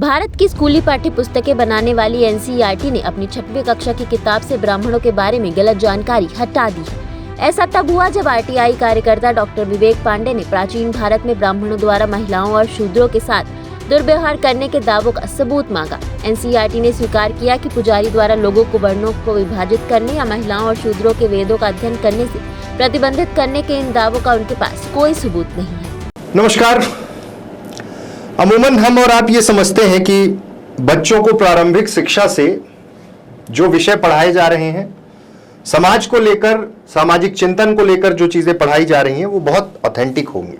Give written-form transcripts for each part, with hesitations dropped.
भारत की स्कूली पाठ्य पुस्तकें बनाने वाली एनसीईआरटी ने अपनी 6वीं कक्षा की किताब से ब्राह्मणों के बारे में गलत जानकारी हटा दी है। ऐसा तब हुआ जब आरटीआई कार्यकर्ता डॉक्टर विवेक पांडे ने प्राचीन भारत में ब्राह्मणों द्वारा महिलाओं और शूद्रों के साथ दुर्व्यवहार करने के दावों का सबूत मांगा। एनसीईआरटी ने स्वीकार किया कि पुजारी द्वारा लोगों को वर्णों को विभाजित करने या महिलाओं और शूद्रों के वेदों का अध्ययन करने से प्रतिबंधित करने के इन दावों का उनके पास कोई सबूत नहीं है। नमस्कार। अमूमन हम और आप ये समझते हैं कि बच्चों को प्रारंभिक शिक्षा से जो विषय पढ़ाए जा रहे हैं, समाज को लेकर, सामाजिक चिंतन को लेकर जो चीजें पढ़ाई जा रही हैं वो बहुत ऑथेंटिक होंगी,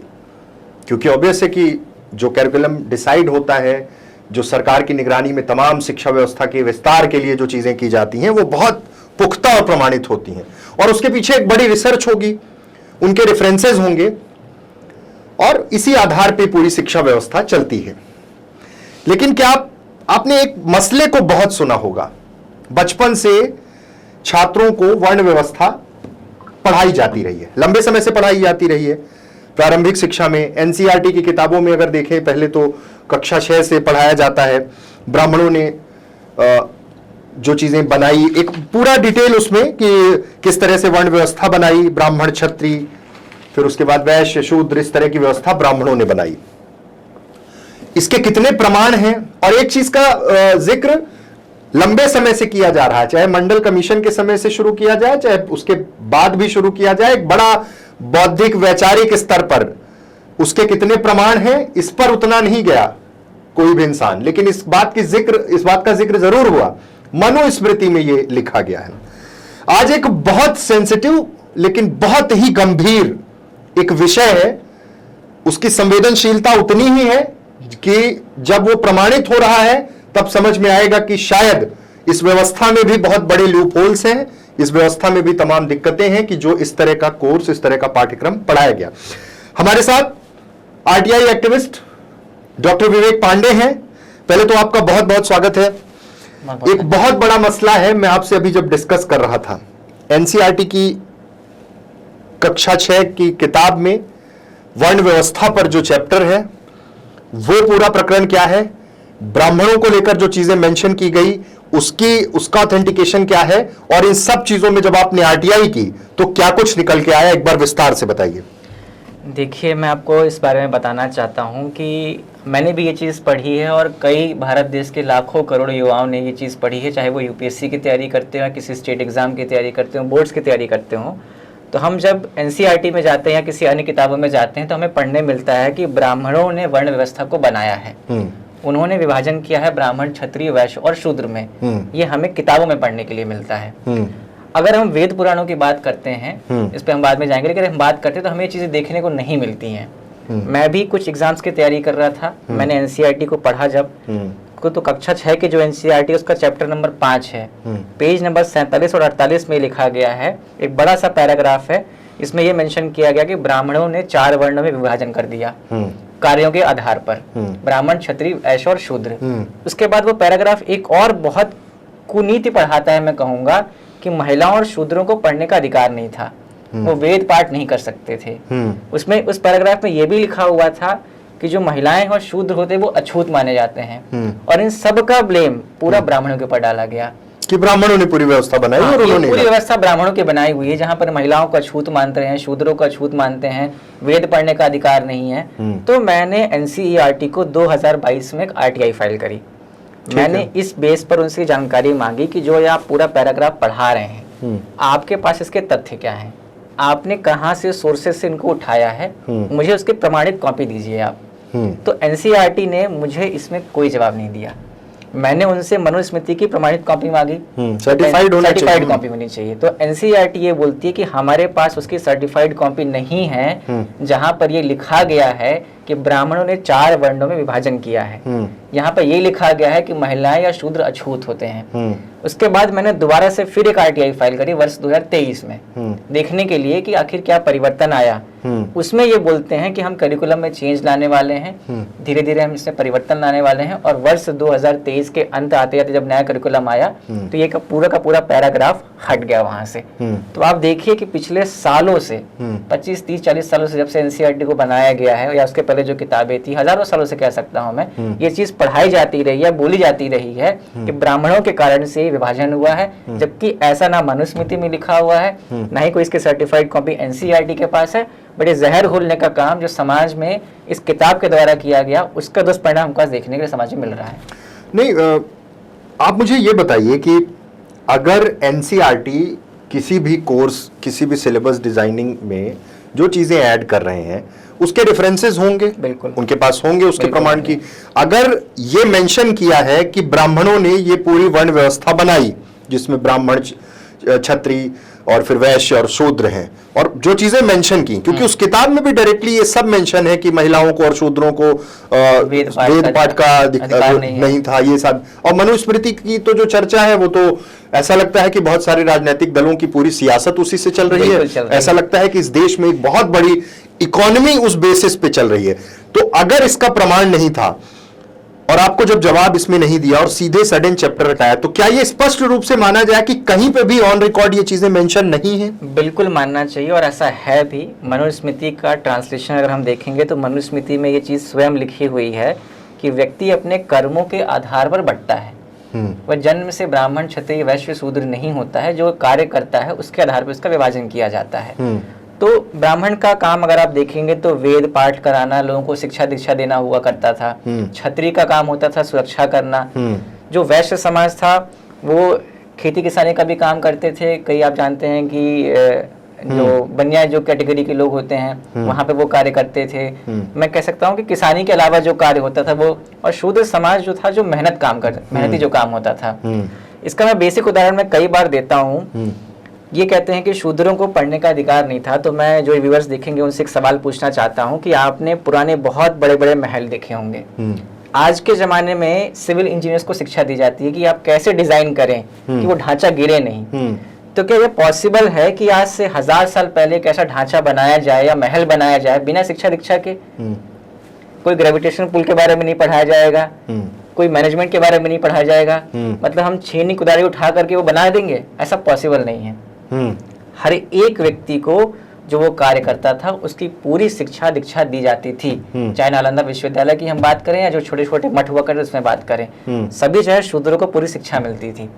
क्योंकि ऑब्वियस है कि जो कैरिकुलम डिसाइड होता है, जो सरकार की निगरानी में तमाम शिक्षा व्यवस्था के विस्तार के लिए जो चीजें की जाती हैं वो बहुत पुख्ता और प्रमाणित होती हैं और उसके पीछे एक बड़ी रिसर्च होगी, उनके रेफरेंसेस होंगे और इसी आधार पे पूरी शिक्षा व्यवस्था चलती है। लेकिन क्या आपने एक मसले को बहुत सुना होगा, बचपन से छात्रों को वर्ण व्यवस्था पढ़ाई जाती रही है, लंबे समय से पढ़ाई जाती रही है। प्रारंभिक शिक्षा में एनसीईआरटी की किताबों में अगर देखें, पहले तो कक्षा 6 से पढ़ाया जाता है। ब्राह्मणों ने जो चीजें बनाई, एक पूरा डिटेल उसमें कि किस तरह से वर्ण व्यवस्था बनाई, ब्राह्मण, क्षत्रिय, फिर उसके बाद वैश्य, शूद्र, इस तरह की व्यवस्था ब्राह्मणों ने बनाई। इसके कितने प्रमाण हैं? और एक चीज का जिक्र लंबे समय से किया जा रहा है, चाहे मंडल कमीशन के समय से शुरू किया जाए, चाहे उसके बाद भी शुरू किया जाए, एक बड़ा बौद्धिक वैचारिक स्तर पर उसके कितने प्रमाण हैं, इस पर उतना नहीं गया कोई भी इंसान, लेकिन इस बात का जिक्र जरूर हुआ। मनुस्मृति में यह लिखा गया है। आज एक बहुत सेंसिटिव लेकिन बहुत ही गंभीर एक विषय है, उसकी संवेदनशीलता उतनी ही है कि जब वो प्रमाणित हो रहा है तब समझ में आएगा कि शायद इस व्यवस्था में भी बहुत बड़े लूप होल्स हैं, इस व्यवस्था में भी तमाम दिक्कतें हैं कि जो इस तरह का कोर्स, इस तरह का पाठ्यक्रम पढ़ाया गया। हमारे साथ आरटीआई एक्टिविस्ट डॉक्टर विवेक पांडे हैं। पहले तो आपका बहुत बहुत स्वागत है। एक बहुत बड़ा मसला है, मैं आपसे अभी जब डिस्कस कर रहा था, एनसीईआरटी की कक्षा 6 की किताब में वर्ण व्यवस्था पर जो चैप्टर है वो पूरा प्रकरण क्या है, ब्राह्मणों को लेकर जो चीजें मेंशन की गई उसका ऑथेंटिकेशन क्या है, और इन सब चीजों में जब आपने आरटीआई की तो क्या कुछ निकल के आया, एक बार विस्तार से बताइए। देखिए, मैं आपको इस बारे में बताना चाहता हूं कि मैंने भी ये चीज़ पढ़ी है और कई भारत देश के लाखों करोड़ युवाओं ने ये चीज़ पढ़ी है, चाहे वो यूपीएससी की तैयारी करते हो या किसी स्टेट एग्ज़ाम की तैयारी करते हो, बोर्ड्स की तैयारी करते हो। तो हम जब एनसीईआरटी में जाते हैं या किसी अन्य किताबों में जाते हैं तो हमें पढ़ने मिलता है कि ब्राह्मणों ने वर्ण व्यवस्था को बनाया है, उन्होंने विभाजन किया है ब्राह्मण, क्षत्रिय, वैश्य और शूद्र में। ये हमें किताबों में पढ़ने के लिए मिलता है। अगर हम वेद पुराणों की बात करते हैं, इस पे हम बाद में जाएंगे, लेकिन हम बात करते हैं तो हमें ये चीजें देखने को नहीं मिलती हैं। मैं भी कुछ एग्जाम्स की तैयारी कर रहा था, मैंने एनसीईआरटी को पढ़ा जब, तो कक्षा 6 के जो एनसीईआरटी उसका चैप्टर नंबर 5 है, पेज नंबर 47 और 48 में लिखा गया है, एक बड़ा सा पैराग्राफ है, इसमें यह मेंशन किया गया कि ब्राह्मणों ने 4 वर्णों में विभाजन कर दिया कार्यों के आधार पर, ब्राह्मण, क्षत्रिय, वैश्य और शूद्र। उसके बाद वो पैराग्राफ एक और बहुत कुनीति पढ़ाता है, मैं कहूंगा कि महिलाओं और शूद्रों को पढ़ने का अधिकार नहीं था, वो वेद पाठ नहीं कर सकते थे। उसमें उस पैराग्राफ में ये भी लिखा हुआ था कि जो महिलाएं और शूद्र होते वो अछूत माने जाते हैं, और इन सब का ब्लेम पूरा ब्राह्मणों के ऊपर डाला गया कि ब्राह्मणों ने पूरी व्यवस्था बनाई। और उन्होंने पूरी व्यवस्था ब्राह्मणों की बनाई हुई है, जहाँ पर महिलाओं को अछूत मानते हैं, शूद्रों को अछूत मानते हैं, वेद पढ़ने का अधिकार नहीं है। तो मैंने एनसीईआरटी को 2022 में एक आरटीआई फाइल करी। मैंने इस बेस पर उनसे जानकारी मांगी कि जो आप पूरा पैराग्राफ पढ़ा रहे हैं, आपके पास इसके तथ्य क्या हैं, आपने कहाँ से सोर्सेस से इनको उठाया है, मुझे उसकी प्रमाणित कॉपी दीजिए आप। तो एनसीईआरटी ने मुझे इसमें कोई जवाब नहीं दिया। मैंने उनसे मनुस्मृति की प्रमाणित कॉपी मांगी, सर्टिफाइड कॉपी होनी चाहिए। तो एनसीईआरटी ये बोलती है कि हमारे पास उसकी सर्टिफाइड कॉपी नहीं है, जहां पर ये लिखा गया है कि ब्राह्मणों ने 4 वर्णों में विभाजन किया है। यहाँ पर ये लिखा गया है कि महिलाएं या शूद्र अछूत होते हैं। उसके बाद मैंने दोबारा से फिर एक आरटीआई फाइल करी वर्ष 2023 में, देखने के लिए कि आखिर क्या परिवर्तन आया। उसमें ये बोलते हैं कि हम करिकुलम में चेंज लाने वाले हैं, धीरे धीरे हम इसमें परिवर्तन लाने वाले हैं, और वर्ष 2023 के अंत आते आते जब नया करिकुलम आया तो ये पूरा का पूरा पैराग्राफ हट गया वहां से। तो आप देखिए कि पिछले सालों से 25, 30, 40 सालों से जब से एनसीईआरटी को बनाया गया है, या उसके पहले जो किताबें थी, हजारों सालों से कह सकता हूं मैं, ये चीज पढ़ाई जाती रही है, बोली जाती रही है कि ब्राह्मणों के कारण से विभाजन हुआ है, जबकि ऐसा ना मनुस्मृति में लिखा हुआ है, ना ही कोई इसके सर्टिफाइड कॉपी एनसीईआरटी के पास है। बट ये जहर घोलने का काम जो समाज में इस किताब के द्वारा किया गया, उसका दुष्परिणाम हमको आज देखने के लिए समाज में मिल रहा है। नहीं, आप मुझे ये बताइए कि अगर एनसीईआरटी किसी भी कोर्स, किसी भी सिलेबस डिजाइनिंग में जो चीजें ऐड कर रहे हैं, उसके रेफरेंसेस होंगे, बिल्कुल उनके पास होंगे उसके प्रमाण की। अगर ये मेंशन किया है कि ब्राह्मणों ने ये पूरी वर्ण व्यवस्था बनाई जिसमें ब्राह्मण, क्षत्रिय और फिर वैश्य और शूद्र हैं, और जो चीजें मेंशन की, क्योंकि उस किताब में भी डायरेक्टली ये सब मेंशन है कि महिलाओं को और शूद्रों को वेद पाठ का अधिकार नहीं था, ये सब। और मनुस्मृति की तो जो चर्चा है वो तो ऐसा लगता है कि बहुत सारे राजनीतिक दलों की पूरी सियासत उसी से चल रही है। ऐसा लगता है कि इस देश में एक बहुत बड़ी इकोनॉमी उस बेसिस पे चल रही है। तो अगर इसका प्रमाण नहीं था और आपको जब जवाब इसमें नहीं दिया और सीधे सडन चैप्टर हटाया, तो क्या ये स्पष्ट रूप से माना जाए कि कहीं पे भी ऑन रिकॉर्ड ये चीजें मेंशन नहीं है? बिल्कुल मानना चाहिए, और ऐसा है भी। मनुस्मृति का ट्रांसलेशन अगर हम देखेंगे तो मनुस्मृति में ये चीज स्वयं लिखी हुई है कि व्यक्ति अपने कर्मों के आधार पर बंटता है। वह जन्म से ब्राह्मण, क्षत्रिय, वैश्य, शूद्र नहीं होता है। जो कार्य करता है उसके आधार पर उसका विभाजन किया जाता है। तो ब्राह्मण का काम अगर आप देखेंगे तो वेद पाठ कराना, लोगों को शिक्षा दीक्षा देना हुआ करता था। क्षत्रिय का काम होता था सुरक्षा करना। जो वैश्य समाज था वो खेती किसानी का भी काम करते थे। कई आप जानते हैं कि जो बनिया जो कैटेगरी के लोग होते हैं वहां पे वो कार्य करते थे। मैं कह सकता हूँ कि किसानी के अलावा जो कार्य होता था वो, और शूद्र समाज जो था जो मेहनती जो काम होता था। इसका मैं बेसिक उदाहरण मैं कई बार देता हूँ। ये कहते हैं कि शूद्रों को पढ़ने का अधिकार नहीं था, तो मैं जो व्यूअर्स देखेंगे उनसे एक सवाल पूछना चाहता हूँ कि आपने पुराने बहुत बड़े बड़े महल देखे होंगे। आज के जमाने में सिविल इंजीनियर्स को शिक्षा दी जाती है कि आप कैसे डिजाइन करें कि वो ढांचा गिरे नहीं। तो क्या ये पॉसिबल है कि आज से 1000 साल पहले एक ऐसा ढांचा बनाया जाए या महल बनाया जाए बिना शिक्षा दीक्षा के? कोई ग्रेविटेशन पुल के बारे में नहीं पढ़ाया जाएगा, कोई मैनेजमेंट के बारे में नहीं पढ़ाया जाएगा, मतलब हम छेनी कुदारी उठा करके वो बना देंगे? ऐसा पॉसिबल नहीं है। हर एक व्यक्ति को जो वो कार्य करता था उसकी पूरी शिक्षा दीक्षा दी जाती थी। चाहे नालंदा विश्वविद्यालय की हम बात करें या जो छोटे छोटे मठ हुआ करते उसमें बात करें, सभी जो है शूद्रों को पूरी शिक्षा मिलती थी।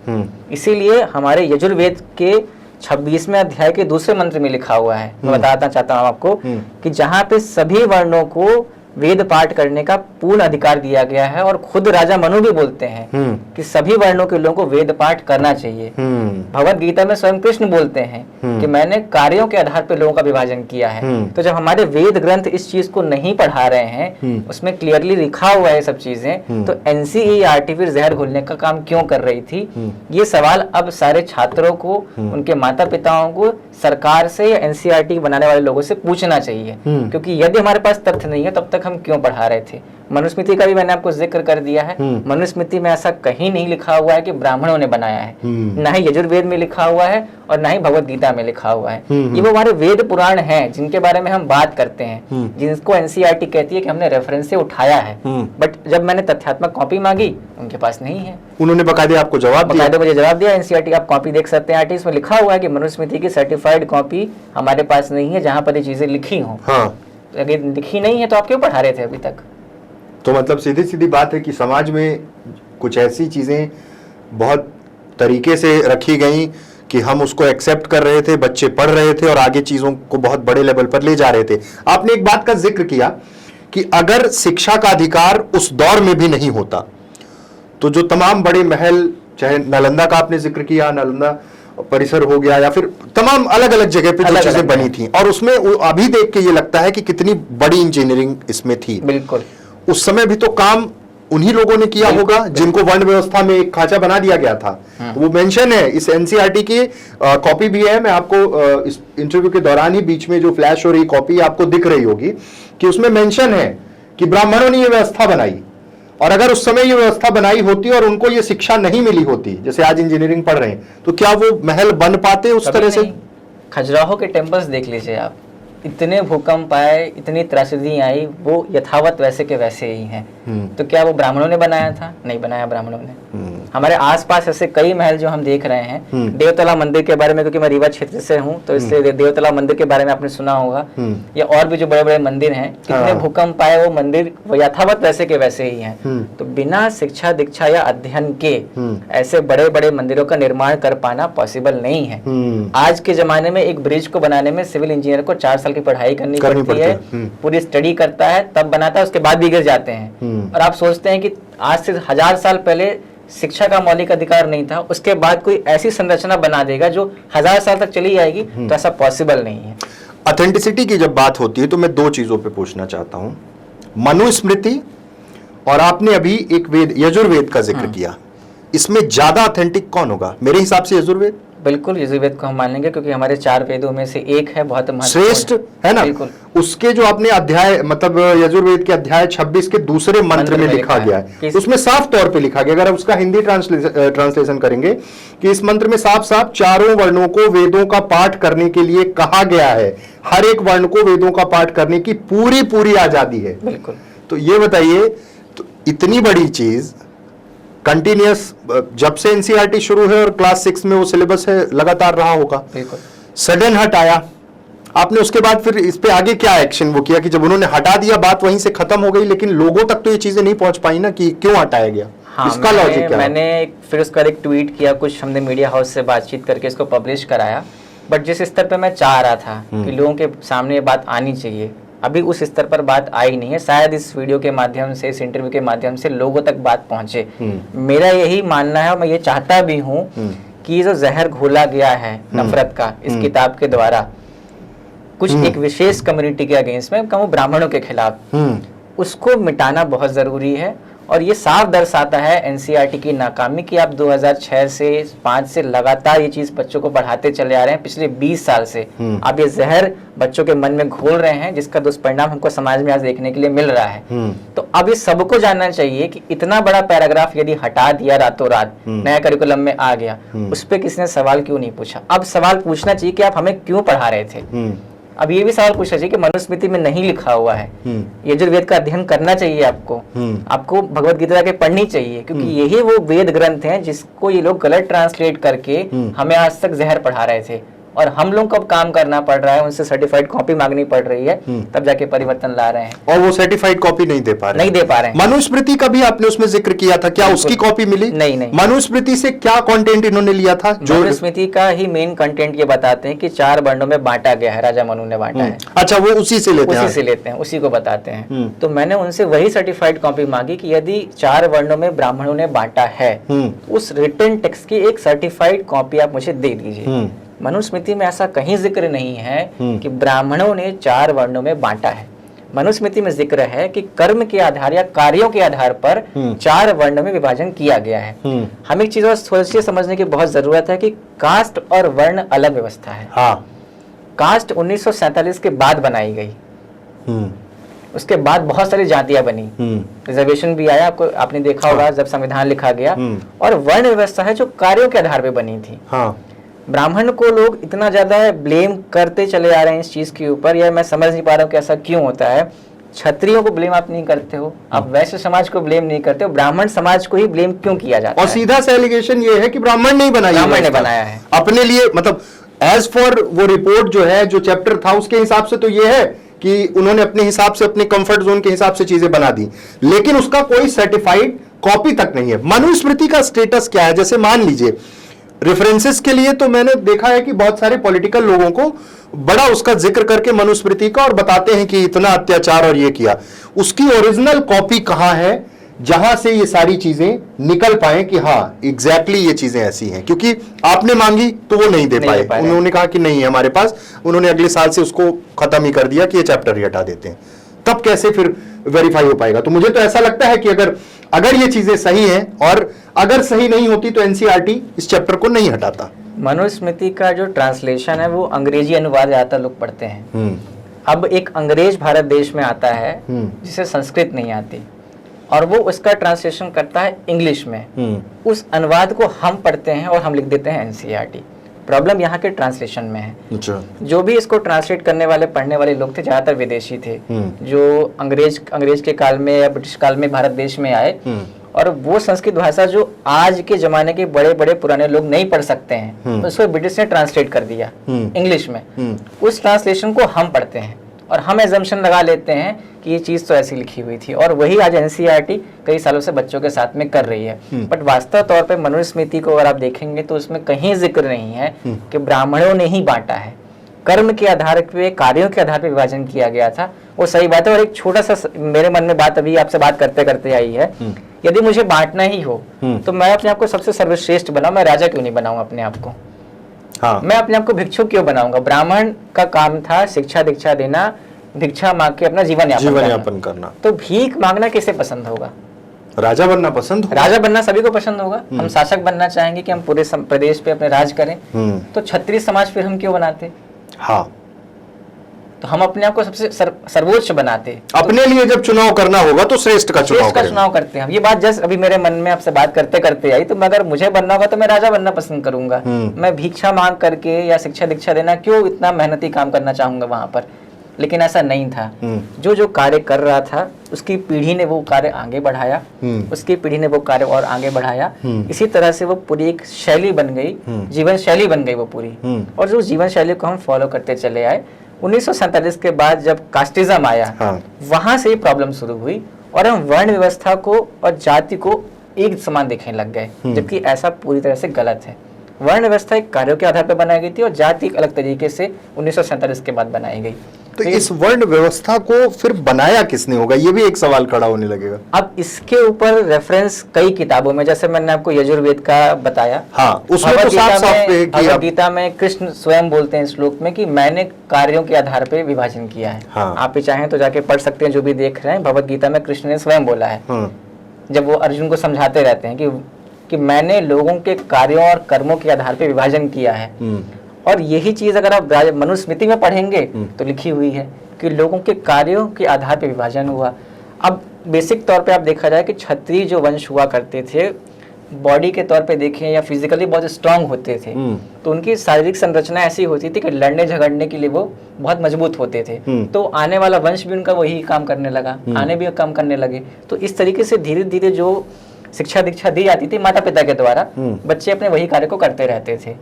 इसीलिए हमारे यजुर्वेद के 26वें अध्याय के दूसरे मंत्र में लिखा हुआ है, मैं बताना चाहता हूँ आपको, कि जहाँ पे सभी वर्णों को वेद पाठ करने का पूर्ण अधिकार दिया गया है। और खुद राजा मनु भी बोलते हैं कि सभी वर्णों के लोगों को वेद पाठ करना चाहिए। भगवत गीता में स्वयं कृष्ण बोलते हैं कि मैंने कार्यों के आधार पर लोगों का विभाजन किया है। तो जब हमारे वेद ग्रंथ इस चीज को नहीं पढ़ा रहे हैं, उसमें क्लियरली लिखा हुआ है सब चीजें, तो एनसीईआरटी फिर जहर घोलने का काम क्यों कर रही थी? ये सवाल अब सारे छात्रों को, उनके माता पिताओं को, सरकार से या एनसीईआरटी बनाने वाले लोगों से पूछना चाहिए। क्योंकि यदि हमारे पास तथ्य नहीं है तब तक हम क्यों पढ़ा रहे थे? मनुस्मृति का भी मैंने आपको जिक्र कर दिया है। मनुस्मृति में ऐसा कहीं नहीं लिखा हुआ है कि ब्राह्मणों ने बनाया है, ना ही यजुर्वेद में लिखा हुआ है और ना ही भगवत गीता में लिखा हुआ है। ये वो हमारे वेद पुराण हैं जिनके बारे में हम बात करते हैं, जिनको एनसीईआरटी कहती है कि हमने रेफरेंस से उठाया है। बट जब मैंने तथ्यात्मक कॉपी मांगी उनके पास नहीं है। उन्होंने बकायदे आपको जवाब दिया? बकायदे मुझे जवाब दिया, एनसीईआरटी आप कॉपी देख सकते हैं आर्टिस्ट, इसमें लिखा हुआ है कि मनुस्मृति की सर्टिफाइड कॉपी हमारे पास नहीं है जहां पर ये चीजें लिखी हों। अगर लिखी नहीं है तो आप क्यों पढ़ा रहे थे अभी तक? तो मतलब सीधी सीधी बात है कि समाज में कुछ ऐसी चीजें बहुत तरीके से रखी गई कि हम उसको एक्सेप्ट कर रहे थे, बच्चे पढ़ रहे थे और आगे चीजों को बहुत बड़े लेवल पर ले जा रहे थे। आपने एक बात का जिक्र किया कि अगर शिक्षा का अधिकार उस दौर में भी नहीं होता तो जो तमाम बड़े महल, चाहे नालंदा का आपने जिक्र किया, नालंदा परिसर हो गया, या फिर तमाम अलग अलग जगह पे जो चीजें बनी थी, और उसमें अभी देख के ये लगता है कि कितनी बड़ी इंजीनियरिंग इसमें थी। बिल्कुल उस समय भी तो काम उन्हीं लोगों ने किया होगा जिनको वर्ण व्यवस्था में एक खांचा बना दिया गया था। तो वो मेंशन है इस एनसीईआरटी की कॉपी भी है। मैं आपको इस इंटरव्यू के दौरान ही बीच में जो फ्लैश हो रही कॉपी आपको दिख रही होगी कि उसमें मेंशन है कि ब्राह्मणों ने ये व्यवस्था बनाई, और अगर उस समय ये व्यवस्था बनाई होती और उनको ये शिक्षा नहीं मिली होती, जैसे आज इंजीनियरिंग पढ़ रहे हैं, तो क्या वो महल बन पाते उस तरह से? खजुराहो के टेम्पल्स देख लीजिए आप, इतने भूकंप आए, इतनी त्रासदी आई, वो यथावत वैसे के वैसे ही हैं। तो क्या वो ब्राह्मणों ने बनाया था? नहीं बनाया ब्राह्मणों ने। हमारे आसपास ऐसे कई महल जो हम देख रहे हैं, देवतला मंदिर के बारे में, क्योंकि मैं रीवा क्षेत्र से हूँ तो इसलिए देवतला मंदिर के बारे में आपने सुना होगा, या और भी जो बड़े बड़े मंदिर हैं, कितने भूकंप आए, वो मंदिर यथावत वैसे के वैसे ही हैं। तो बिना शिक्षा दीक्षा या अध्ययन के ऐसे बड़े बड़े मंदिरों का निर्माण कर पाना पॉसिबल नहीं है। आज के जमाने में एक ब्रिज को बनाने में सिविल इंजीनियर को 4 साल की पढ़ाई करनी पड़ती है, पूरी स्टडी करता है, तब बनाता है, उसके बाद भी गिर जाते हैं। और आप सोचते हैं कि आज से 1000 साल पहले शिक्षा का मौलिक अधिकार नहीं था, उसके बाद कोई ऐसी संरचना बना देगा जो 1000 साल तक चली जाएगी, तो ऐसा पॉसिबल नहीं है। ऑथेंटिसिटी की जब बात होती है तो मैं 2 चीजों पे पूछना चाहता हूं, मनुस्मृति और आपने अभी एक वेद यजुर्वेद का जिक्र किया, इसमें ज्यादा ऑथेंटिक कौन होगा? मेरे हिसाब से यजुर्वेद। बिल्कुल यजुर्वेद को हम मान लेंगे, क्योंकि हमारे 4 वेदों में से एक है, बहुत श्रेष्ठ है ना। बिल्कुल। उसके जो आपने अध्याय, मतलब यजुर्वेद के अध्याय 26 के दूसरे मंत्र में लिखा गया है, उसमें साफ तौर पे लिखा गया, अगर उसका हिंदी ट्रांसलेशन करेंगे, कि इस मंत्र में साफ साफ चारों वर्णों को वेदों का पाठ करने के लिए कहा गया है, हर एक वर्ण को वेदों का पाठ करने की पूरी पूरी आजादी है। बिल्कुल। तो ये बताइए, तो इतनी बड़ी चीज कंटिन्यूअस जब से एनसीईआरटी शुरू है और क्लास 6 में वो सिलेबस है, लगातार रहा होगा, सडन हट आया, आपने उसके बाद फिर इस पे आगे क्या एक्शन वो किया कि जब उन्होंने हटा दिया बात वहीं से खत्म हो गई, लेकिन लोगों तक तो ये चीजें नहीं पहुंच पाई ना कि क्यों हटाया गया? हाँ, इसका लॉजिक क्या? मैंने फिर उसका एक ट्वीट किया, कुछ हमने मीडिया हाउस से बातचीत करके इसको पब्लिश कराया, बट जिस स्तर पे मैं चाह रहा था कि लोगों के सामने ये बात आनी चाहिए, अभी उस स्तर पर बात आई नहीं है। शायद इस वीडियो के माध्यम से, इस इंटरव्यू के माध्यम से लोगों तक बात पहुंचे। मेरा यही मानना है, और मैं ये चाहता भी हूँ कि जो जहर घोला गया है नफरत का इस किताब के द्वारा, कुछ एक विशेष कम्युनिटी के अगेंस्ट में, कहूँ ब्राह्मणों के खिलाफ, उसको मिटाना बहुत जरूरी है। और ये साफ दर्शाता है एनसीईआरटी की नाकामी कि आप 2006 से 5 से लगातार ये चीज बच्चों को पढ़ाते चले आ रहे हैं, पिछले 20 साल से आप ये जहर बच्चों के मन में घोल रहे हैं, जिसका दुष्परिणाम हमको समाज में आज देखने के लिए मिल रहा है। तो अब ये सबको जानना चाहिए कि इतना बड़ा पैराग्राफ यदि हटा दिया रातों रात, नया करिकुलम में आ गया, उस पर किसी ने सवाल क्यों नहीं पूछा? अब सवाल पूछना चाहिए कि आप हमें क्यों पढ़ा रहे थे। अब ये भी सवाल पूछना चाहिए कि मनुस्मृति में नहीं लिखा हुआ है, यजुर्वेद का अध्ययन करना चाहिए आपको भगवत गीता के पढ़नी चाहिए, क्योंकि यही वो वेद ग्रंथ हैं जिसको ये लोग गलत ट्रांसलेट करके हमें आज तक जहर पढ़ा रहे थे, और हम लोग को अब काम करना पड़ रहा है, उनसे सर्टिफाइड कॉपी मांगनी पड़ रही है, तब जाके परिवर्तन ला रहे हैं, और वो सर्टिफाइड कॉपी नहीं दे पा रहे हैं। मनुस्मृति का भी आपने उसमें जिक्र किया था, क्या उसकी कॉपी मिली? नहीं। मनुस्मृति से क्या कंटेंट इन्होंने लिया था? मनुस्मृति का ही मेन कंटेंट ये बताते हैं कि 4 वर्णों में बांटा गया है, राजा मनु ने बांटा है। अच्छा, वो उसी से लेते हैं, उसी को बताते हैं। तो मैंने उनसे वही सर्टिफाइड कॉपी मांगी कि यदि 4 वर्णों में ब्राह्मणों ने बांटा है, उस रिटन टेक्स्ट की एक सर्टिफाइड कॉपी आप मुझे दे दीजिए। मनुस्मृति में ऐसा कहीं जिक्र नहीं है कि ब्राह्मणों ने 4 वर्णों में बांटा है। मनुस्मृति में जिक्र है कि कर्म के आधार या कार्यों के आधार पर 4 वर्णों में विभाजन किया गया है। हम एक चीज और सोचिए, समझने की बहुत जरूरत है कि कास्ट और वर्ण अलग व्यवस्था है। कास्ट 1947 के बाद बनाई गई, उसके बाद बहुत सारी जातियां बनी, रिजर्वेशन भी आया, आपने देखा होगा जब संविधान लिखा गया, और वर्ण व्यवस्था है जो कार्यों के आधार पर बनी थी। ब्राह्मण को लोग इतना ज्यादा ब्लेम करते चले आ रहे हैं इस चीज के ऊपर, या मैं समझ नहीं पा रहा हूँ कि ऐसा क्यों होता है। क्षत्रियों को ब्लेम आप नहीं करते हो, आप वैश्य समाज को ब्लेम नहीं करते हो, ब्राह्मण समाज को ही ब्लेम क्यों किया जाता है? और सीधा सा एलिगेशन ये है कि ब्राह्मण ने बनाया है अपने लिए, मतलब एज फॉर वो रिपोर्ट जो है, जो चैप्टर था उसके हिसाब से तो ये है कि उन्होंने अपने हिसाब से, अपने कंफर्ट जोन के हिसाब से चीजें बना दी, लेकिन उसका कोई सर्टिफाइड कॉपी तक नहीं है। मनुस्मृति का स्टेटस क्या है? जैसे मान लीजिए रेफरेंसेस के लिए तो मैंने देखा है कि बहुत सारे पॉलिटिकल लोगों को बड़ा उसका जिक्र करके मनुस्मृति का, और बताते हैं कि इतना अत्याचार और ये किया। उसकी ओरिजिनल कॉपी कहां है जहां से ये सारी चीजें निकल पाए कि हाँ एग्जैक्टली ये चीजें ऐसी हैं? क्योंकि आपने मांगी तो वो नहीं दे पाए, उन्होंने कहा कि नहीं है हमारे पास, उन्होंने अगले साल से उसको खत्म ही कर दिया कि ये चैप्टर ही हटा देते हैं। तब कैसे फिर वेरीफाई हो पाएगा? तो मुझे तो ऐसा लगता है कि अगर ये चीजें सही हैं, और अगर सही नहीं होती तो एनसीईआरटी इस चैप्टर को नहीं हटाता। मनुस्मृति का जो ट्रांसलेशन है वो अंग्रेजी अनुवाद ज्यादातर लोग पढ़ते हैं। अब एक अंग्रेज भारत देश में आता है जिसे संस्कृत नहीं आती, और वो उसका ट्रांसलेशन करता है इंग्लिश में, उस अनुवाद को हम पढ़ते हैं और हम लिख देते हैं एनसीईआरटी। प्रॉब्लम यहाँ के ट्रांसलेशन में है। अच्छा। जो भी इसको ट्रांसलेट करने वाले पढ़ने वाले लोग थे ज्यादातर विदेशी थे, जो अंग्रेज के काल में या ब्रिटिश काल में भारत देश में आए, और वो संस्कृत भाषा जो आज के जमाने के बड़े बड़े पुराने लोग नहीं पढ़ सकते हैं, तो उसको ब्रिटिश ने ट्रांसलेट कर दिया इंग्लिश में। उस ट्रांसलेशन को हम पढ़ते हैं और हम एजम्पशन लगा लेते हैं कि ये चीज़ तो ऐसी लिखी हुई थी, और वही आज एनसीईआरटी कई सालों से बच्चों के साथ में कर रही है। बट वास्तव तौर पे मनुस्मृति को अगर आप देखेंगे तो उसमें कहीं जिक्र नहीं है कि ब्राह्मणों ने ही बांटा है। कर्म के आधार पे, कार्यों के आधार पे विभाजन किया गया था, वो सही बात है। और एक छोटा सा मेरे मन में बात अभी आपसे बात करते करते आई है, यदि मुझे बांटना ही हो तो मैं अपने आप को सबसे सर्वश्रेष्ठ बनाऊं, मैं राजा क्यों नहीं बनाऊं अपने आप को? हाँ। मैं अपने आप को भिक्षुक क्यों बनाऊंगा? ब्राह्मण का काम था शिक्षा दीक्षा देना, भिक्षा मांग के अपना जीवन यापन करना। तो भीख मांगना किसे पसंद होगा? राजा बनना पसंद होगा। राजा बनना सभी को पसंद होगा। हम शासक बनना चाहेंगे कि हम पूरे प्रदेश पे अपने राज करें, तो क्षत्रिय समाज फिर हम क्यों बनाते? हाँ, तो हम अपने आप को सबसे सर्वोच्च बनाते। अपने लिए जब चुनाव करना होगा तो श्रेष्ठ का चुनाव करते हैं। ये बात जस्ट अभी मेरे मन में आपसे बात करते करते आई, तो अगर मुझे बनना होगा तो मैं राजा बनना पसंद करूंगा। मैं भिक्षा मांग करके या शिक्षा दीक्षा देना क्यों इतना मेहनती काम करना चाहूंगा वहां पर? लेकिन ऐसा नहीं था। जो कार्य कर रहा था उसकी पीढ़ी ने वो कार्य आगे बढ़ाया, उसकी पीढ़ी ने वो कार्य और आगे बढ़ाया। इसी तरह से वो पूरी एक शैली बन गई, जीवन शैली बन गई वो पूरी। और जो जीवन शैली को हम फॉलो करते चले आए, 1947 के बाद जब कास्टिज्म आया, वहां से प्रॉब्लम शुरू हुई और हम वर्ण व्यवस्था को और जाति को एक समान देखने लग गए, जबकि ऐसा पूरी तरह से गलत है। वर्ण व्यवस्था एक कार्यों के आधार पर बनाई गई थी और जाति एक अलग तरीके से 1947 के बाद बनाई गई। तो इस वर्ण व्यवस्था को फिर बनाया किसने होगा, ये भी एक सवाल खड़ा होने लगेगा। अब इसके ऊपर रेफरेंस कई किताबों में, जैसे मैंने आपको यजुर्वेद का बताया, हाँ, उसमें तो भगवद गीता में कृष्ण स्वयं बोलते हैं श्लोक में कि मैंने कार्यों के आधार पर विभाजन किया है। हाँ। आप भी चाहें तो जाके पढ़ सकते हैं, जो भी देख रहे हैं, भगवद गीता में कृष्ण ने स्वयं बोला है। जब वो अर्जुन को समझाते रहते हैं कि मैंने लोगों के कार्यों और कर्मों के आधार पर विभाजन किया है। और यही चीज अगर आप मनुस्मृति में पढ़ेंगे तो लिखी हुई है कि लोगों के कार्यों के आधार पर विभाजन हुआ। अब बेसिक तौर पे आप देखा जाए कि क्षत्रिय जो वंश हुआ करते थे, बॉडी के तौर पे देखें या फिजिकली बहुत स्ट्रांग होते थे, तो उनकी शारीरिक संरचना ऐसी होती थी कि लड़ने झगड़ने के लिए वो बहुत मजबूत होते थे। तो आने वाला वंश भी उनका वही काम करने लगा, आने भी काम करने लगे। तो इस तरीके से धीरे धीरे जो शिक्षा दीक्षा दी जाती थी माता पिता के द्वारा, बच्चे अपने वही कार्य को करते रहते थे।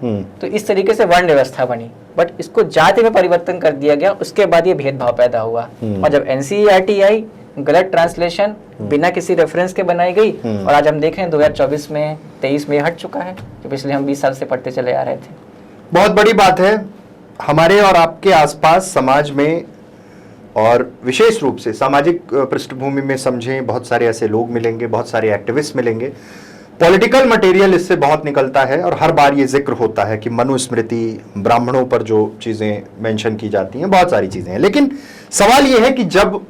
तो इस तरीके से वर्ण व्यवस्था बनी, बट इसको जाति में परिवर्तन कर दिया गया। उसके बाद ये भेदभाव पैदा हुआ और जब एनसीईआरटी आई, गलत ट्रांसलेशन बिना किसी रेफरेंस के बनाई गई, और आज हम देखें 2024 में 23 में हट चुका है, जो पिछले हम 20 साल से पढ़ते चले आ रहे थे। बहुत बड़ी बात है। हमारे और आपके आसपास समाज में और विशेष रूप से सामाजिक पृष्ठभूमि में समझें, बहुत सारे ऐसे लोग मिलेंगे, बहुत सारे एक्टिविस्ट मिलेंगे। पॉलिटिकल मटेरियल इससे बहुत निकलता है और हर बार ये जिक्र होता है कि मनुस्मृति, ब्राह्मणों पर जो चीज़ें मेंशन की जाती हैं, बहुत सारी चीज़ें हैं। लेकिन सवाल ये है कि जब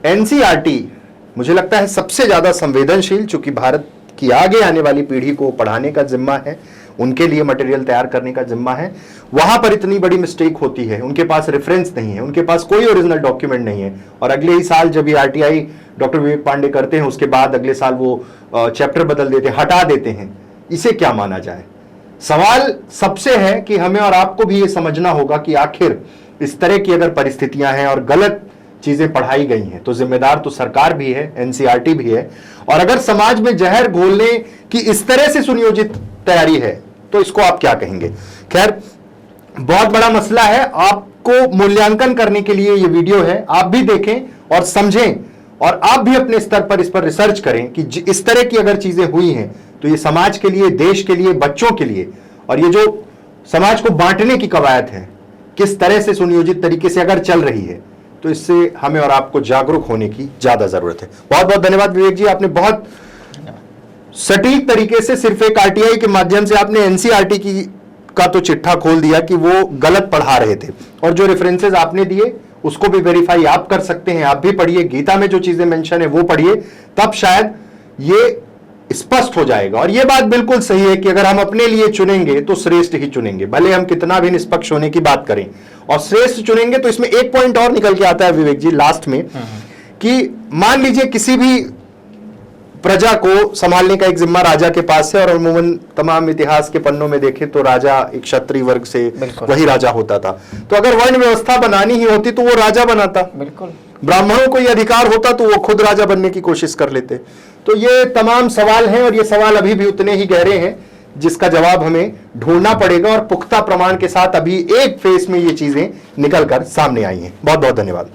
एनसीईआरटी, मुझे लगता है सबसे ज़्यादा संवेदनशील, चूंकि भारत की आगे आने वाली पीढ़ी को पढ़ाने का जिम्मा है, उनके लिए मटेरियल तैयार करने का जिम्मा है, वहां पर इतनी बड़ी मिस्टेक होती है। उनके पास रेफरेंस नहीं है, उनके पास कोई ओरिजिनल डॉक्यूमेंट नहीं है, और अगले ही साल जब ये आरटीआई डॉक्टर विवेक पांडे करते हैं, उसके बाद अगले साल वो चैप्टर बदल देते हैं, हटा देते हैं। इसे क्या माना जाए? सवाल सबसे है कि हमें और आपको भी ये समझना होगा कि आखिर इस तरह की अगर परिस्थितियां हैं और गलत चीजें पढ़ाई गई हैं, तो जिम्मेदार तो सरकार भी है, एनसीईआरटी भी है। और अगर समाज में जहर घोलने की इस तरह से सुनियोजित तैयारी है, तो इसको आप क्या कहेंगे? खैर, बहुत बड़ा मसला है। आपको मूल्यांकन करने के लिए ये वीडियो है, आप भी देखें और समझें, और आप भी अपने स्तर पर इस पर रिसर्च करें कि इस तरह की अगर चीजें हुई हैं तो ये समाज के लिए, देश के लिए, बच्चों के लिए, और ये जो समाज को बांटने की कवायद है, किस तरह से सुनियोजित तरीके से अगर चल रही है, तो इससे हमें और आपको जागरूक होने की ज्यादा जरूरत है। बहुत बहुत धन्यवाद विवेक जी, आपने बहुत सटीक तरीके से सिर्फ एक आरटीआई के माध्यम से आपने एनसीईआरटी की का तो चिट्ठा खोल दिया कि वो गलत पढ़ा रहे थे, और जो रेफरेंसेस आपने दिए उसको भी वेरीफाई आप कर सकते हैं। आप भी पढ़िए, गीता में जो चीजें मेंशन है वो पढ़िए, तब शायद ये स्पष्ट हो जाएगा। और ये बात बिल्कुल सही है कि अगर हम अपने लिए चुनेंगे तो श्रेष्ठ ही चुनेंगे, भले हम कितना भी निष्पक्ष होने की बात करें, और श्रेष्ठ चुनेंगे। तो इसमें एक पॉइंट और निकल के आता है विवेक जी लास्ट में, कि मान लीजिए किसी भी प्रजा को संभालने का एक जिम्मा राजा के पास है। और अमूमन तमाम इतिहास के पन्नों में देखें तो राजा एक क्षत्रिय वर्ग से वही राजा होता था। तो अगर वर्ण व्यवस्था बनानी ही होती तो वो राजा बनाता। बिल्कुल। ब्राह्मणों को ये अधिकार होता तो वो खुद राजा बनने की कोशिश कर लेते। तो ये तमाम सवाल हैं और ये सवाल अभी भी उतने ही गहरे हैं जिसका जवाब हमें ढूंढना पड़ेगा। और पुख्ता प्रमाण के साथ अभी एक फेस में ये चीजें निकल कर सामने आई हैं। बहुत बहुत धन्यवाद।